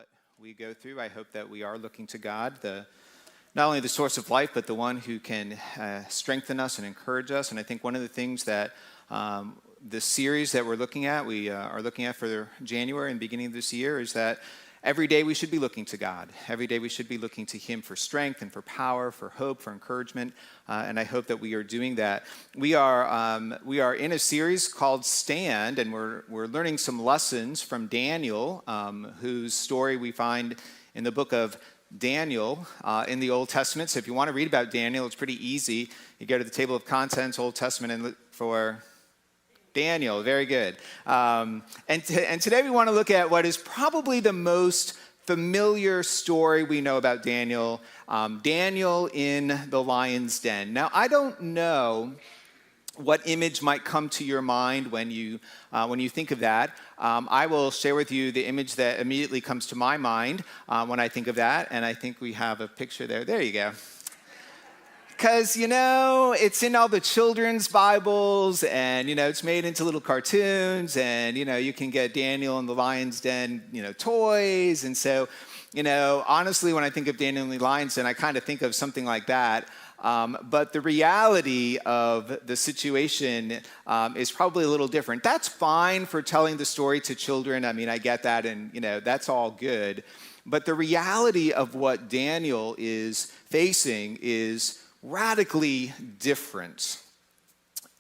what we go through. I hope that we are looking to God, not only the source of life, but the one who can strengthen us and encourage us. And I think one of the things that the series that we are looking at for January and beginning of this year is that every day we should be looking to God. Every day we should be looking to Him for strength and for power, for hope, for encouragement, and I hope that we are doing that. We are in a series called Stand, and we're learning some lessons from Daniel, whose story we find in the book of Daniel in the Old Testament. So if you want to read about Daniel, it's pretty easy. You go to the table of contents, Old Testament, and look for Daniel. Very good. And today we want to look at what is probably the most familiar story we know about Daniel, Daniel in the lion's den. Now, I don't know what image might come to your mind when you think of that. I will share with you the image that immediately comes to my mind when I think of that, and I think we have a picture there. There you go. Because, it's in all the children's Bibles, and, it's made into little cartoons, and, you can get Daniel in the lion's den, toys. And so, honestly, when I think of Daniel in the lion's den, I kind of think of something like that. But the reality of the situation is probably a little different. That's fine for telling the story to children. I mean, I get that, and, that's all good. But the reality of what Daniel is facing is radically different.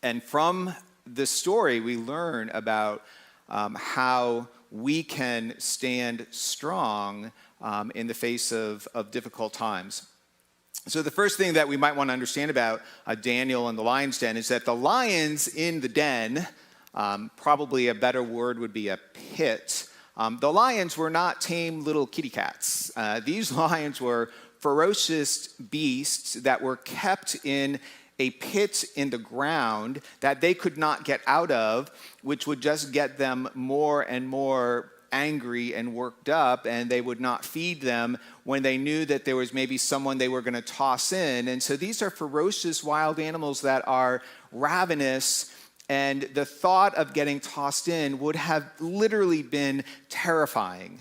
And from the story, we learn about how we can stand strong in the face of difficult times. So the first thing that we might want to understand about Daniel and the lion's den is that the lions in the den, probably a better word would be a pit. The lions were not tame little kitty cats. These lions were ferocious beasts that were kept in a pit in the ground that they could not get out of, which would just get them more and more angry and worked up, and they would not feed them when they knew that there was maybe someone they were going to toss in. And so these are ferocious wild animals that are ravenous, and the thought of getting tossed in would have literally been terrifying.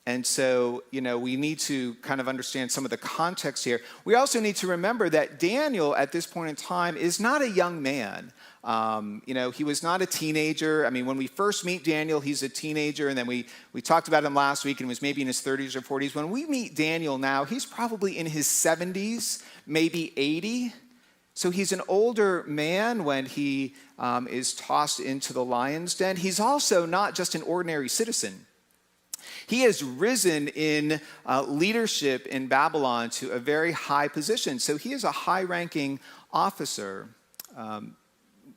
And so, we need to kind of understand some of the context here. We also need to remember that Daniel, at this point in time, is not a young man. He was not a teenager. I mean, when we first meet Daniel, he's a teenager, and then we talked about him last week, and was maybe in his 30s or 40s. When we meet Daniel now, he's probably in his 70s, maybe 80. So he's an older man when he is tossed into the lion's den. He's also not just an ordinary citizen. He has risen in leadership in Babylon to a very high position. So he is a high-ranking officer.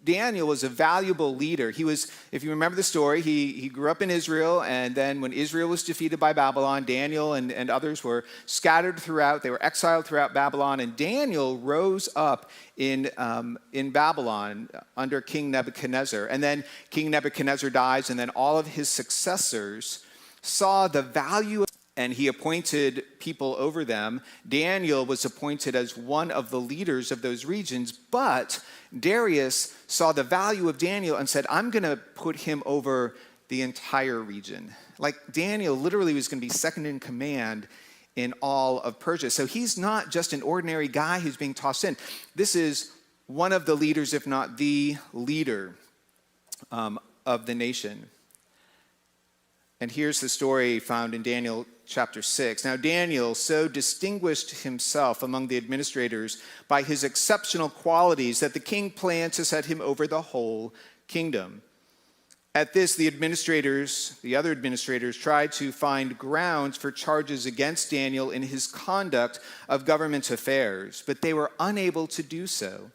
Daniel was a valuable leader. He was, if you remember the story, he grew up in Israel, and then when Israel was defeated by Babylon, Daniel and others were scattered throughout. They were exiled throughout Babylon, and Daniel rose up in Babylon under King Nebuchadnezzar. And then King Nebuchadnezzar dies, and then all of his successors saw the value, and he appointed people over them. Daniel was appointed as one of the leaders of those regions, but Darius saw the value of Daniel and said, I'm going to put him over the entire region. Like, Daniel literally was going to be second in command in all of Persia. So he's not just an ordinary guy who's being tossed in. This is one of the leaders, if not the leader of the nation. And here's the story found in Daniel chapter 6. Now, Daniel so distinguished himself among the administrators by his exceptional qualities that the king planned to set him over the whole kingdom. At this, the other administrators, tried to find grounds for charges against Daniel in his conduct of government affairs, but they were unable to do so.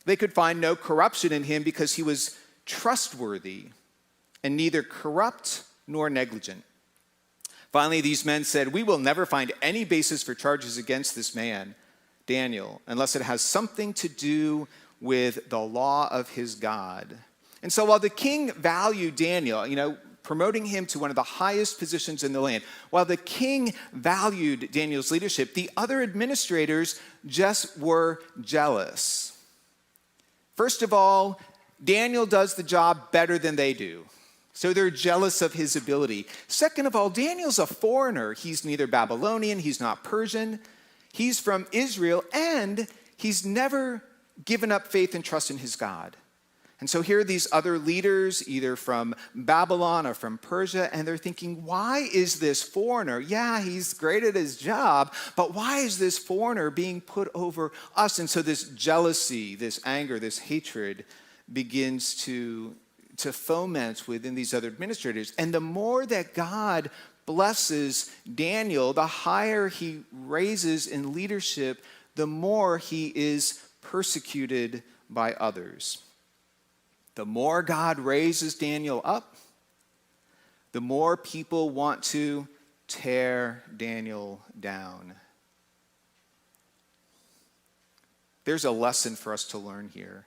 They could find no corruption in him because he was trustworthy and neither corrupt nor negligent. Finally, these men said, we will never find any basis for charges against this man, Daniel, unless it has something to do with the law of his God. And so while the king valued Daniel, promoting him to one of the highest positions in the land, while the king valued Daniel's leadership, the other administrators just were jealous. First of all, Daniel does the job better than they do. So they're jealous of his ability. Second of all, Daniel's a foreigner. He's neither Babylonian, he's not Persian. He's from Israel, and he's never given up faith and trust in his God. And so here are these other leaders, either from Babylon or from Persia, and they're thinking, why is this foreigner? Yeah, he's great at his job, but why is this foreigner being put over us? And so this jealousy, this anger, this hatred begins to foment within these other administrators. And the more that God blesses Daniel, the higher he raises in leadership, the more he is persecuted by others. The more God raises Daniel up, the more people want to tear Daniel down. There's a lesson for us to learn here.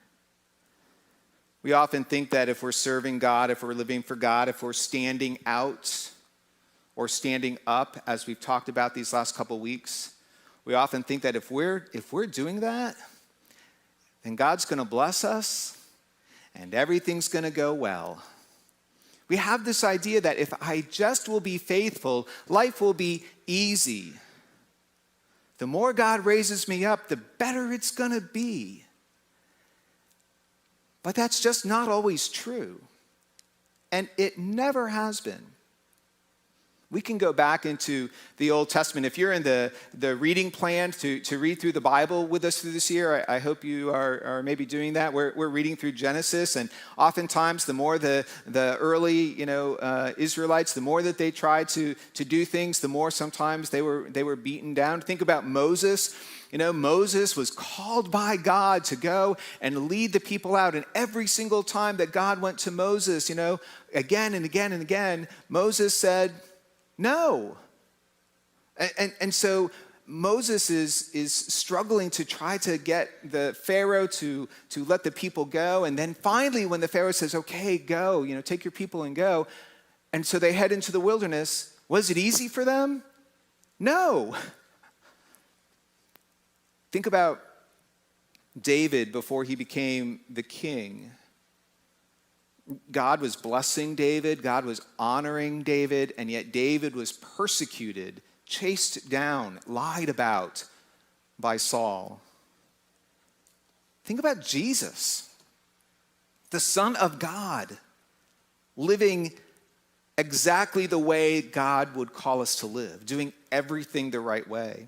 We often think that if we're serving God, if we're living for God, if we're standing out or standing up, as we've talked about these last couple weeks, we often think that if we're doing that, then God's going to bless us and everything's going to go well. We have this idea that if I just will be faithful, life will be easy. The more God raises me up, the better it's going to be. But that's just not always true. And it never has been. We can go back into the Old Testament. If you're in the reading plan to read through the Bible with us through this year, I hope you are maybe doing that. We're reading through Genesis, and oftentimes the more the early Israelites, the more that they tried to do things, the more sometimes they were beaten down. Think about Moses. Moses was called by God to go and lead the people out. And every single time that God went to Moses, again and again and again, Moses said, no. And so Moses is struggling to try to get the Pharaoh to let the people go. And then finally, when the Pharaoh says, okay, go, take your people and go. And so they head into the wilderness. Was it easy for them? No. Think about David before he became the king. God was blessing David, God was honoring David, and yet David was persecuted, chased down, lied about by Saul. Think about Jesus, the Son of God, living exactly the way God would call us to live, doing everything the right way.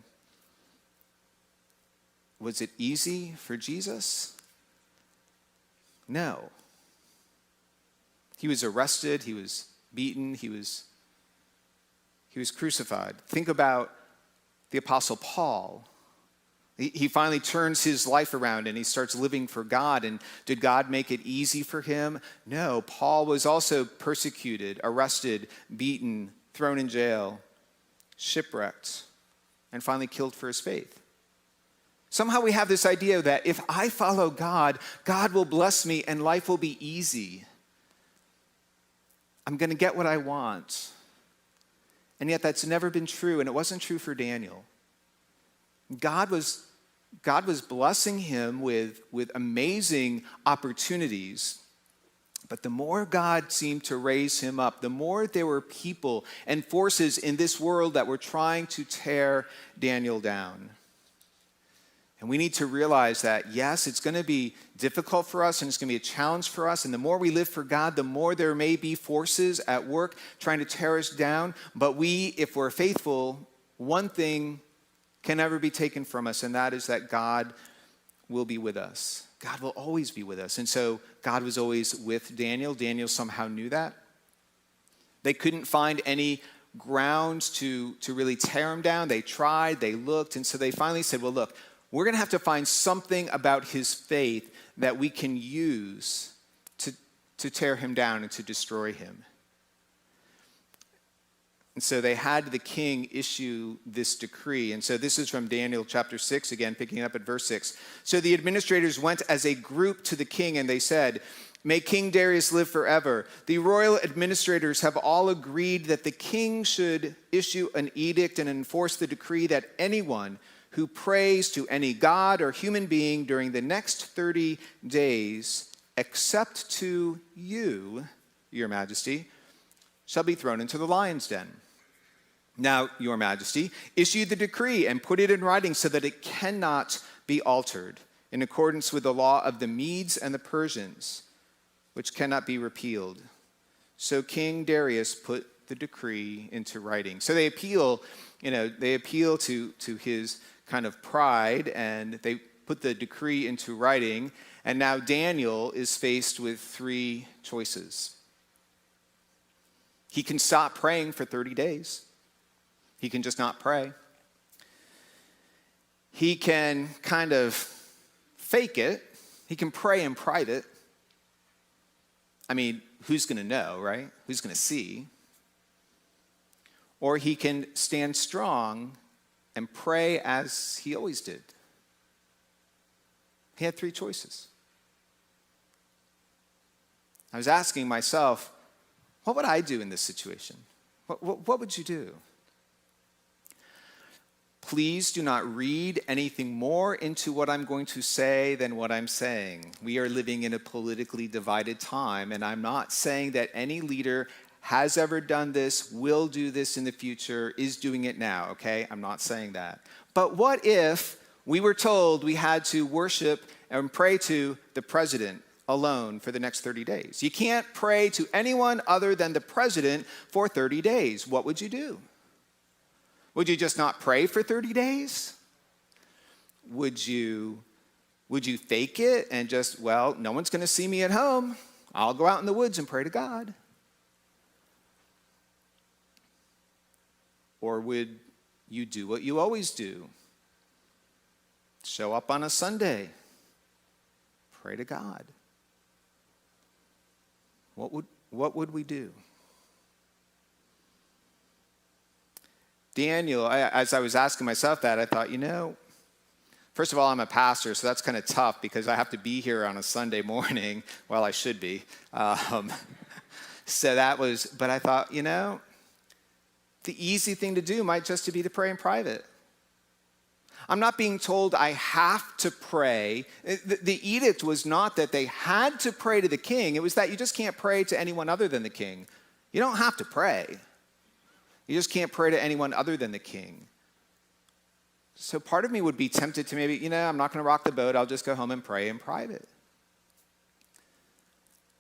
Was it easy for Jesus? No. He was arrested, he was beaten, he was crucified. Think about the Apostle Paul. He finally turns his life around and he starts living for God. And did God make it easy for him? No. Paul was also persecuted, arrested, beaten, thrown in jail, shipwrecked, and finally killed for his faith. Somehow we have this idea that if I follow God, God will bless me and life will be easy. I'm going to get what I want. And yet that's never been true, and it wasn't true for Daniel. God was blessing him with amazing opportunities, but the more God seemed to raise him up, the more there were people and forces in this world that were trying to tear Daniel down. And we need to realize that, yes, it's going to be difficult for us and it's going to be a challenge for us. And the more we live for God, the more there may be forces at work trying to tear us down. But if we're faithful, one thing can never be taken from us, and that is that God will be with us. God will always be with us. And so God was always with Daniel. Daniel somehow knew that. They couldn't find any grounds to really tear him down. They tried, they looked, and so they finally said, well, look, we're going to have to find something about his faith that we can use to tear him down and to destroy him. And so they had the king issue this decree. And so this is from Daniel chapter 6, again, picking up at verse 6. So the administrators went as a group to the king and they said, "May King Darius live forever. The royal administrators have all agreed that the king should issue an edict and enforce the decree that anyone who prays to any god or human being during the next 30 days, except to you, your majesty, shall be thrown into the lion's den. Now, your majesty, issue the decree and put it in writing so that it cannot be altered, in accordance with the law of the Medes and the Persians, which cannot be repealed. So King Darius put the decree into writing. So they appeal to his kind of pride, and they put the decree into writing. And now Daniel is faced with three choices. He can stop praying for 30 days. He can just not pray. He can kind of fake it. He can pray in private. I mean, who's going to know, right? Who's going to see? Or he can stand strong and pray as he always did. He had three choices. I was asking myself, what would I do in this situation? What would you do? Please do not read anything more into what I'm going to say than what I'm saying. We are living in a politically divided time, and I'm not saying that any leader has ever done this, will do this in the future, is doing it now, okay? I'm not saying that. But what if we were told we had to worship and pray to the president alone for the next 30 days? You can't pray to anyone other than the president for 30 days. What would you do? Would you just not pray for 30 days? Would you fake it and just, well, no one's going to see me at home. I'll go out in the woods and pray to God? Or would you do what you always do? Show up on a Sunday. Pray to God. What would we do? Daniel, as I was asking myself that, I thought, first of all, I'm a pastor, so that's kind of tough because I have to be here on a Sunday morning. Well, I should be. But I thought, the easy thing to do might just be to pray in private. I'm not being told I have to pray. The edict was not that they had to pray to the king. It was that you just can't pray to anyone other than the king. You don't have to pray. You just can't pray to anyone other than the king. So part of me would be tempted to maybe, I'm not going to rock the boat. I'll just go home and pray in private.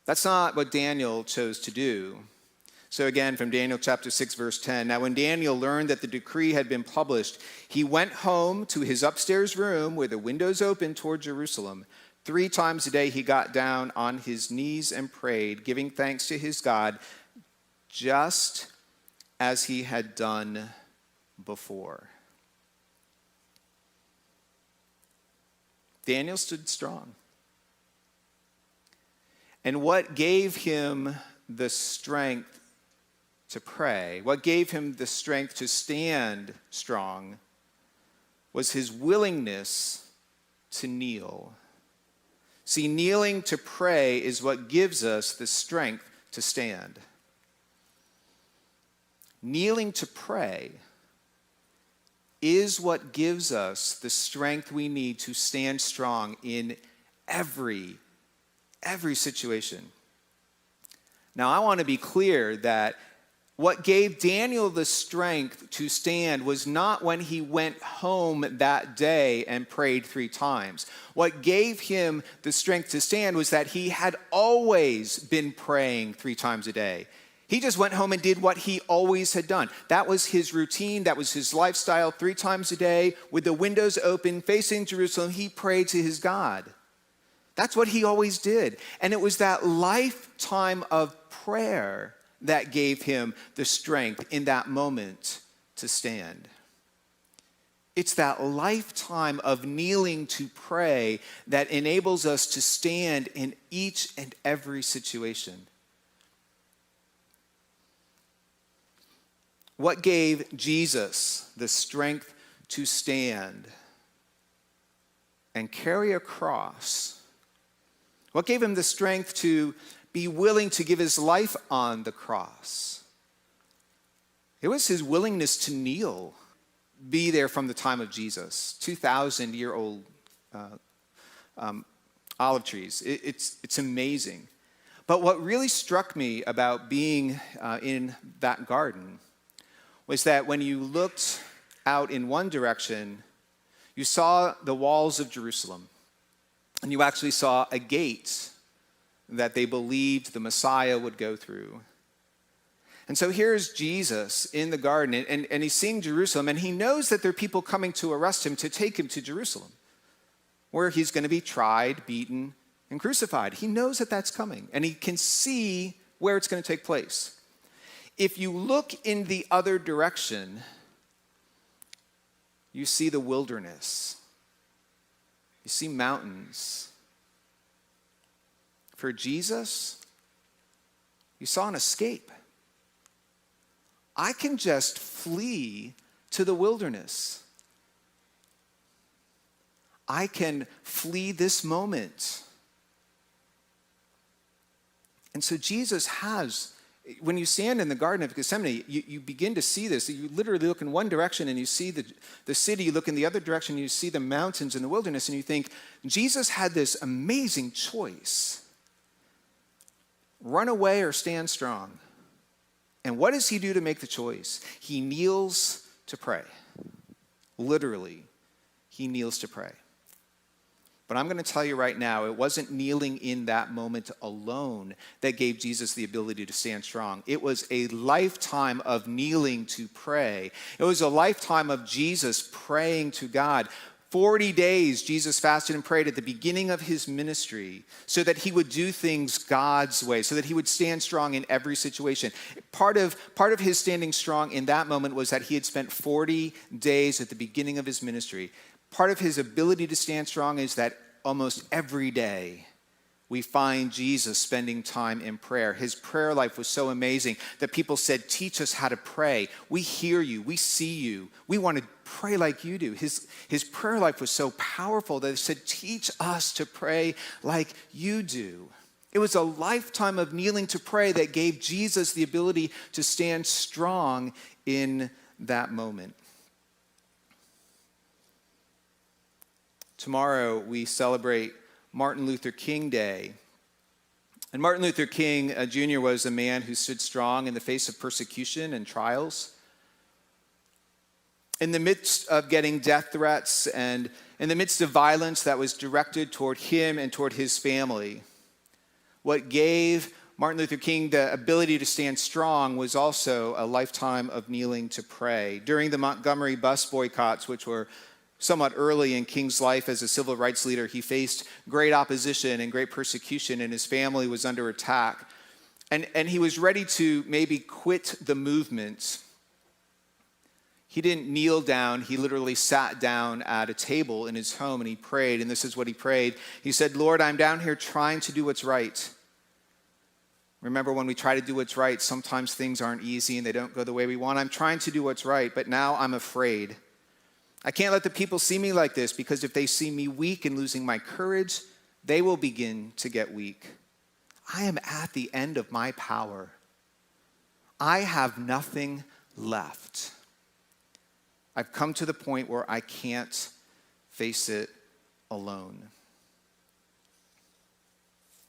That's not what Daniel chose to do. So again, from Daniel chapter 6, verse 10, now when Daniel learned that the decree had been published, he went home to his upstairs room where the windows opened toward Jerusalem. 3 times a day he got down on his knees and prayed, giving thanks to his God, just as he had done before. Daniel stood strong. And what gave him the strength to pray, what gave him the strength to stand strong, was his willingness to kneel. See, kneeling to pray is what gives us the strength to stand. Kneeling to pray is what gives us the strength we need to stand strong in every situation. Now, I want to be clear that what gave Daniel the strength to stand was not when he went home that day and prayed 3 times. What gave him the strength to stand was that he had always been praying 3 times a day. He just went home and did what he always had done. That was his routine. That was his lifestyle. 3 times a day, with the windows open, facing Jerusalem, he prayed to his God. That's what he always did. And it was that lifetime of prayer that gave him the strength in that moment to stand. It's that lifetime of kneeling to pray that enables us to stand in each and every situation. What gave Jesus the strength to stand and carry a cross? What gave him the strength to be willing to give his life on the cross? It was his willingness to kneel, be there from the time of Jesus, 2,000-year-old olive trees. It's amazing. But what really struck me about being in that garden was that when you looked out in one direction, you saw the walls of Jerusalem, and you actually saw a gate that they believed the Messiah would go through. And so here's Jesus in the garden, and he's seeing Jerusalem, and he knows that there are people coming to arrest him, to take him to Jerusalem, where he's going to be tried, beaten, and crucified. He knows that that's coming, and he can see where it's going to take place. If you look in the other direction, you see the wilderness. You see mountains. For Jesus, you saw an escape. I can just flee to the wilderness. I can flee this moment. And so Jesus has, when you stand in the Garden of Gethsemane, you begin to see this. You literally look in one direction and you see the city. You look in the other direction and you see the mountains and the wilderness. And you think, Jesus had this amazing choice. Run away or stand strong. And what does he do to make the choice? He kneels to pray. Literally, he kneels to pray. But I'm going to tell you right now, it wasn't kneeling in that moment alone that gave Jesus the ability to stand strong. It was a lifetime of kneeling to pray. It was a lifetime of Jesus praying to God. 40 days Jesus fasted and prayed at the beginning of his ministry so that he would do things God's way, so that he would stand strong in every situation. Part of his standing strong in that moment was that he had spent 40 days at the beginning of his ministry. Part of his ability to stand strong is that almost every day we find Jesus spending time in prayer. His prayer life was so amazing that people said, teach us how to pray. We hear you. We see you. We want to pray like you do. His prayer life was so powerful that it said, teach us to pray like you do. It was a lifetime of kneeling to pray that gave Jesus the ability to stand strong in that moment. Tomorrow we celebrate Martin Luther King Day. And Martin Luther King Jr. was a man who stood strong in the face of persecution and trials. In the midst of getting death threats and in the midst of violence that was directed toward him and toward his family, what gave Martin Luther King the ability to stand strong was also a lifetime of kneeling to pray. During the Montgomery bus boycotts, which were somewhat early in King's life as a civil rights leader, he faced great opposition and great persecution, and his family was under attack. And he was ready to maybe quit the movement. He didn't kneel down. He literally sat down at a table in his home and he prayed, and this is what he prayed. He said, Lord, I'm down here trying to do what's right. Remember, when we try to do what's right, sometimes things aren't easy and they don't go the way we want. I'm trying to do what's right, but now I'm afraid. I can't let the people see me like this, because if they see me weak and losing my courage, they will begin to get weak. I am at the end of my power. I have nothing left. I've come to the point where I can't face it alone.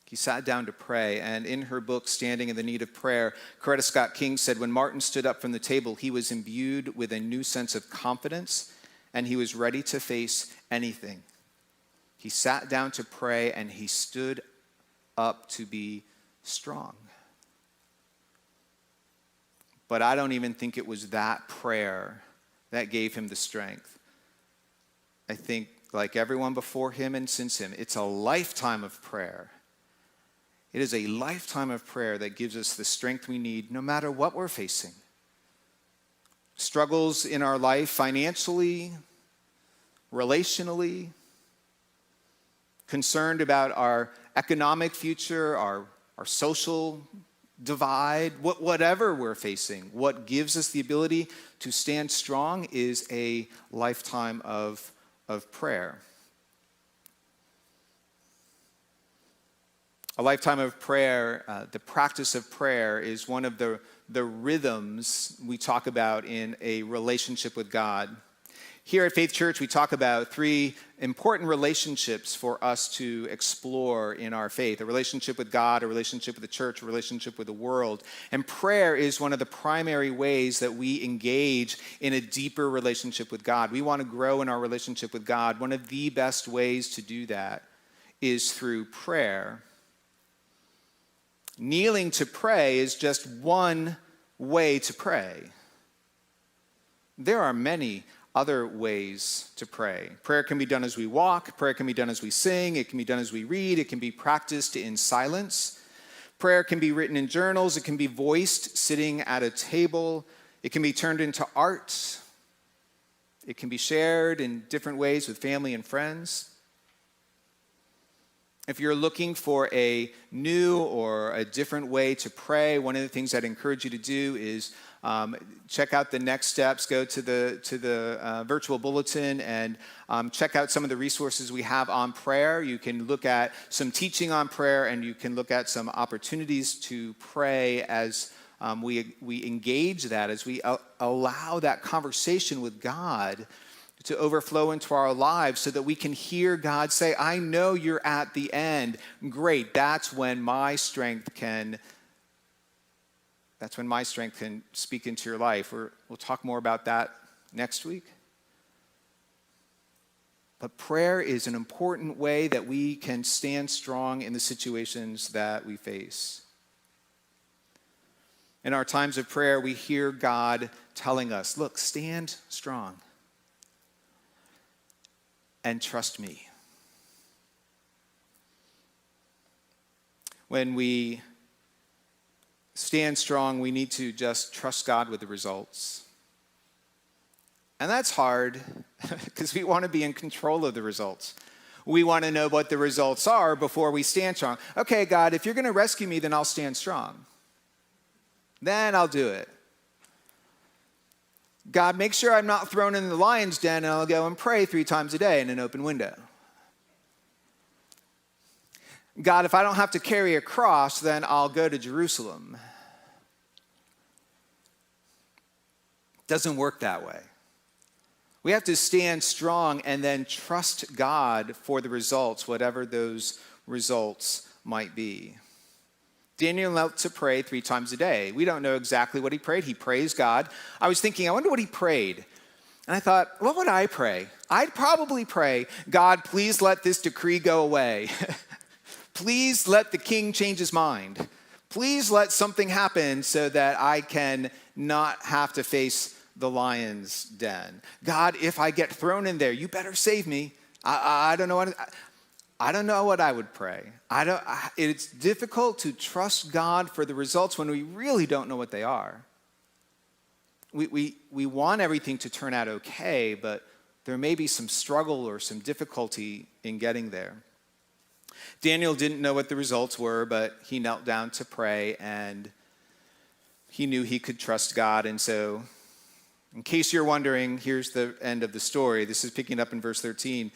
He sat down to pray, and in her book, Standing in the Need of Prayer, Coretta Scott King said, when Martin stood up from the table, he was imbued with a new sense of confidence, and he was ready to face anything. He sat down to pray, and he stood up to be strong. But I don't even think it was that prayer that gave him the strength. I think, like everyone before him and since him, it's a lifetime of prayer. It is a lifetime of prayer that gives us the strength we need no matter what we're facing. Struggles in our life financially, relationally, concerned about our economic future, our social divide, whatever we're facing, what gives us the ability to stand strong is a lifetime of prayer. A lifetime of prayer, the practice of prayer is one of the rhythms we talk about in a relationship with God. Here at Faith Church, we talk about three important relationships for us to explore in our faith: a relationship with God, a relationship with the church, a relationship with the world. And prayer is one of the primary ways that we engage in a deeper relationship with God. We want to grow in our relationship with God. One of the best ways to do that is through prayer. Kneeling to pray is just one way to pray. There are many other ways to pray. Prayer can be done as we walk. Prayer can be done as we sing. It can be done as we read. It can be practiced in silence. Prayer can be written in journals. It can be voiced sitting at a table. It can be turned into art. It can be shared in different ways with family and friends. If you're looking for a new or a different way to pray, one of the things I'd encourage you to do is check out the next steps. Go to the virtual bulletin and check out some of the resources we have on prayer. You can look at some teaching on prayer, and you can look at some opportunities to pray as we engage that, as we allow that conversation with God to overflow into our lives so that we can hear God say, I know you're at the end. Great, that's when my strength can speak into your life. We'll talk more about that next week. But prayer is an important way that we can stand strong in the situations that we face. In our times of prayer, we hear God telling us, look, stand strong and trust me. When we stand strong, we need to just trust God with the results. And that's hard because we want to be in control of the results. We want to know what the results are before we stand strong. Okay, God, if you're going to rescue me, then I'll stand strong. Then I'll do it. God, make sure I'm not thrown in the lion's den, and I'll go and pray 3 times a day in an open window. God, if I don't have to carry a cross, then I'll go to Jerusalem. It doesn't work that way. We have to stand strong and then trust God for the results, whatever those results might be. Daniel knelt to pray 3 times a day. We don't know exactly what he prayed. He praised God. I was thinking, I wonder what he prayed. And I thought, what would I pray? I'd probably pray, God, please let this decree go away. Please let the king change his mind. Please let something happen so that I can not have to face the lion's den. God, if I get thrown in there, you better save me. I don't know what I would pray. It's difficult to trust God for the results when we really don't know what they are. We want everything to turn out okay, but there may be some struggle or some difficulty in getting there. Daniel didn't know what the results were, but he knelt down to pray, and he knew he could trust God. And so, in case you're wondering, here's the end of the story. This is picking up in verse 13.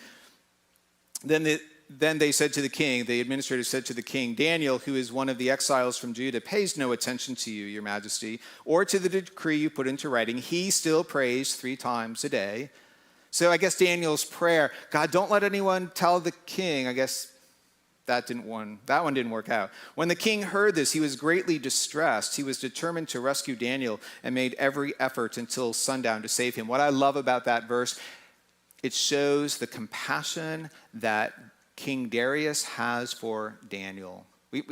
Then they said to the king, the administrators said to the king, Daniel, who is one of the exiles from Judah, pays no attention to you, your majesty, or to the decree you put into writing. He still prays 3 times a day. So I guess Daniel's prayer, God, don't let anyone tell the king. I guess that one didn't work out. When the king heard this, he was greatly distressed. He was determined to rescue Daniel and made every effort until sundown to save him. What I love about that verse, it shows the compassion that King Darius has for Daniel.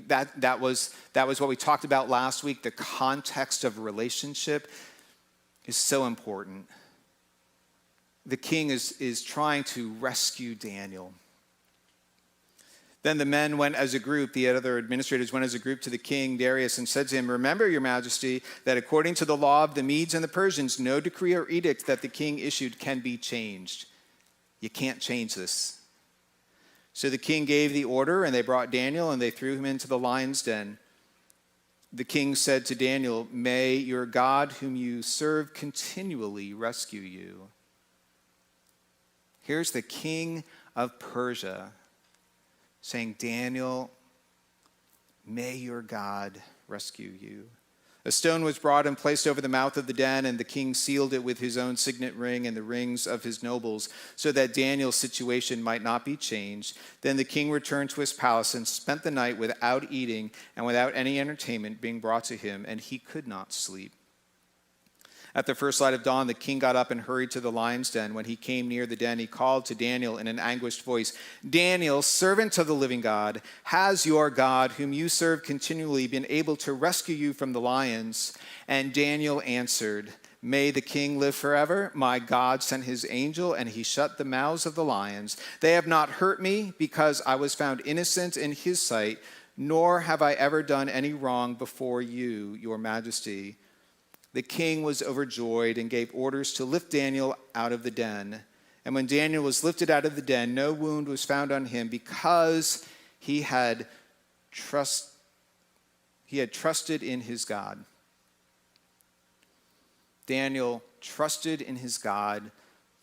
That was what we talked about last week. The context of relationship is so important. The king is trying to rescue Daniel. Then the men went as a group, the other administrators went as a group to the king Darius and said to him, remember, your majesty, that according to the law of the Medes and the Persians, no decree or edict that the king issued can be changed. You can't change this. So the king gave the order, and they brought Daniel, and they threw him into the lion's den. The king said to Daniel, may your God, whom you serve continually, rescue you. Here's the king of Persia saying, Daniel, may your God rescue you. A stone was brought and placed over the mouth of the den, and the king sealed it with his own signet ring and the rings of his nobles, so that Daniel's situation might not be changed. Then the king returned to his palace and spent the night without eating and without any entertainment being brought to him, and he could not sleep. At the first light of dawn, the king got up and hurried to the lion's den. When he came near the den, he called to Daniel in an anguished voice, "Daniel, servant of the living God, has your God, whom you serve continually, been able to rescue you from the lions?" And Daniel answered, "May the king live forever. My God sent his angel, and he shut the mouths of the lions. They have not hurt me, because I was found innocent in his sight, nor have I ever done any wrong before you, your majesty." The king was overjoyed and gave orders to lift Daniel out of the den. And when Daniel was lifted out of the den, no wound was found on him, because he had trusted in his God. Daniel trusted in his God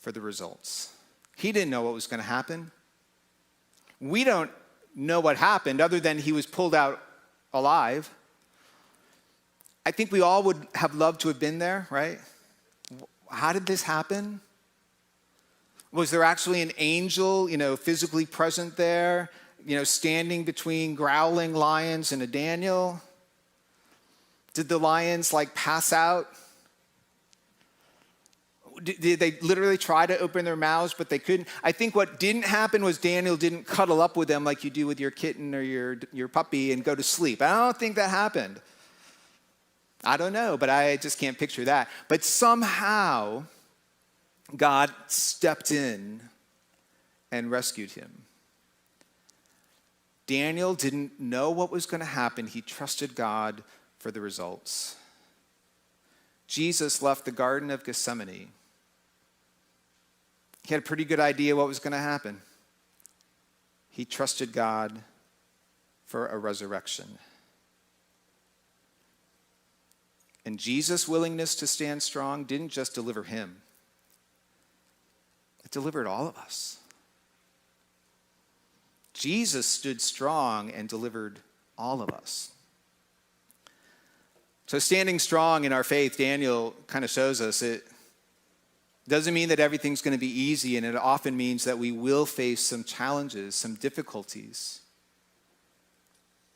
for the results. He didn't know what was going to happen. We don't know what happened other than he was pulled out alive. I think we all would have loved to have been there, right? How did this happen? Was there actually an angel, physically present there, standing between growling lions and a Daniel? Did the lions pass out? Did they literally try to open their mouths, but they couldn't? I think what didn't happen was Daniel didn't cuddle up with them like you do with your kitten or your puppy and go to sleep. I don't think that happened. I don't know, but I just can't picture that. But somehow, God stepped in and rescued him. Daniel didn't know what was going to happen. He trusted God for the results. Jesus left the Garden of Gethsemane. He had a pretty good idea what was going to happen. He trusted God for a resurrection. And Jesus' willingness to stand strong didn't just deliver him. It delivered all of us. Jesus stood strong and delivered all of us. So standing strong in our faith, Daniel kind of shows us it doesn't mean that everything's going to be easy, and it often means that we will face some challenges, some difficulties.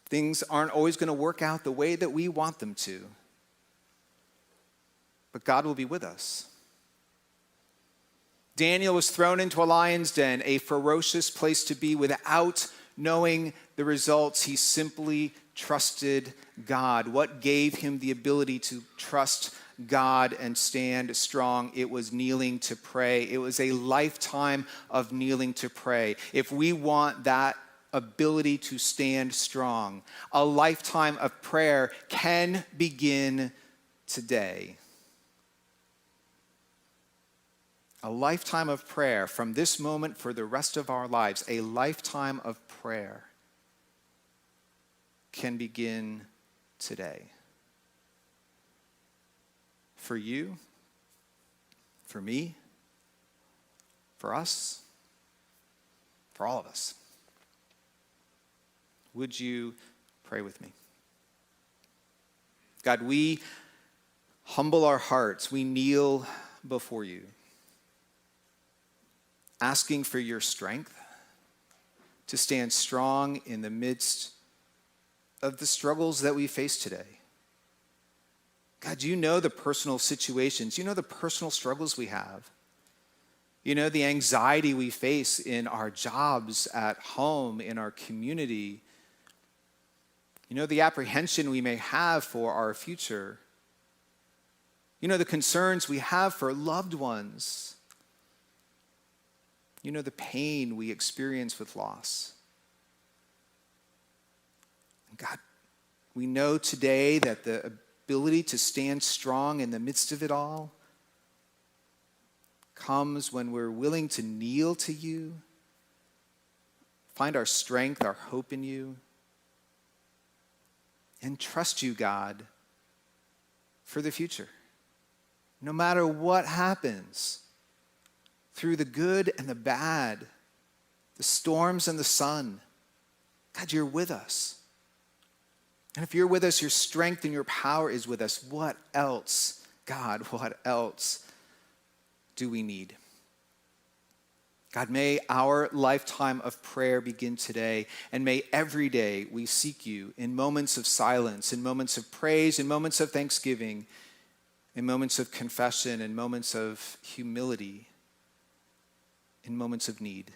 Things aren't always going to work out the way that we want them to. But God will be with us. Daniel was thrown into a lion's den, a ferocious place to be, without knowing the results. He simply trusted God. What gave him the ability to trust God and stand strong? It was kneeling to pray. It was a lifetime of kneeling to pray. If we want that ability to stand strong, a lifetime of prayer can begin today. A lifetime of prayer from this moment for the rest of our lives, a lifetime of prayer can begin today. For you, for me, for us, for all of us. Would you pray with me? God, we humble our hearts. We kneel before you, asking for your strength to stand strong in the midst of the struggles that we face today. God, you know the personal situations. You know the personal struggles we have. You know the anxiety we face in our jobs, at home, in our community. You know the apprehension we may have for our future. You know the concerns we have for loved ones. You know the pain we experience with loss. God, we know today that the ability to stand strong in the midst of it all comes when we're willing to kneel to you, find our strength, our hope in you, and trust you, God, for the future. No matter what happens, through the good and the bad, the storms and the sun, God, you're with us. And if you're with us, your strength and your power is with us. What else, God, what else do we need? God, may our lifetime of prayer begin today, and may every day we seek you in moments of silence, in moments of praise, in moments of thanksgiving, in moments of confession, in moments of humility, in moments of need.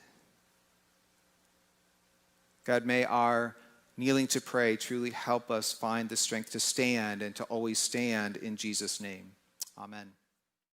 God, may our kneeling to pray truly help us find the strength to stand and to always stand in Jesus' name. Amen.